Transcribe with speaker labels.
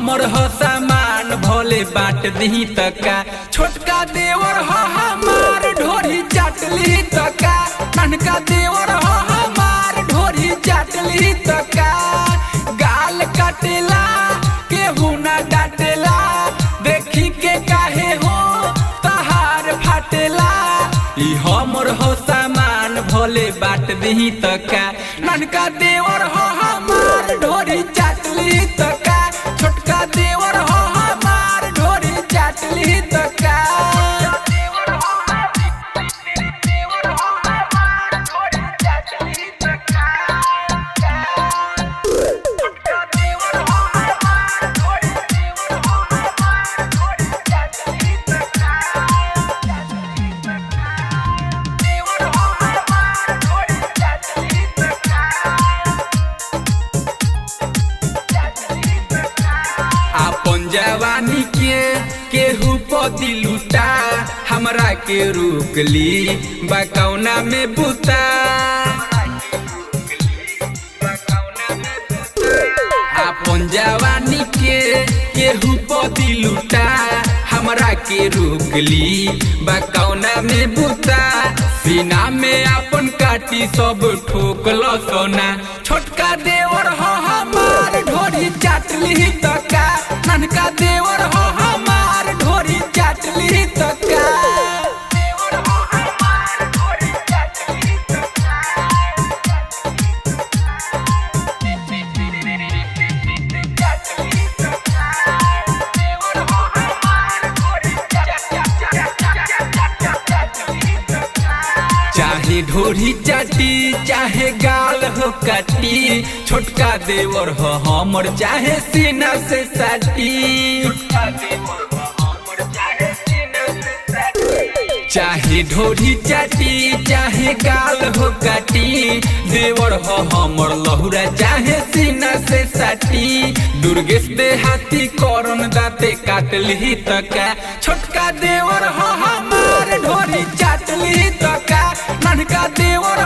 Speaker 1: हमर हो सामान भोले बाट दी तका। छोटका देवर हो हमार ढोरी चाटली तका। ननका देवर हो हमार ढोरी चाटली तका। गाल काटेला केहू ना डाटेला, देखी के काहे हो तहार फाटेला। ई हमर हो सामान भोले बाट दी तका। ननका देवर हो हमार ढोरी चाटली तका। छोटका देवर हो हमार ढोरी चाटली तका। जवानी के केहू पति लुटा, हमरा के रोक ली बकौना में बुता। अपन जवानी के केहू पति लुटा, हमरा के रोक ली बकौना में बुता। सीना में अपन काटी सब ठोकल सोना। छोटका देवर हो हमार ढोरी चाटली तका। ननका देवर हो हमार ढोरी चाटली तका। चाहे ढोरी चाटी चाहे गाल हो काटी, छोटका देवर हो हमर चाहे सीना से साटी। चाहे ढोरी चाटी चाहे गाल हो काटी, देवर हो हमर लहुरा चाहे सीना से साटी। दुर्गेश देहाती करन दाते काटली तका। छोटका देवर हो हमार ढोरी चाटली तका। ननका देवर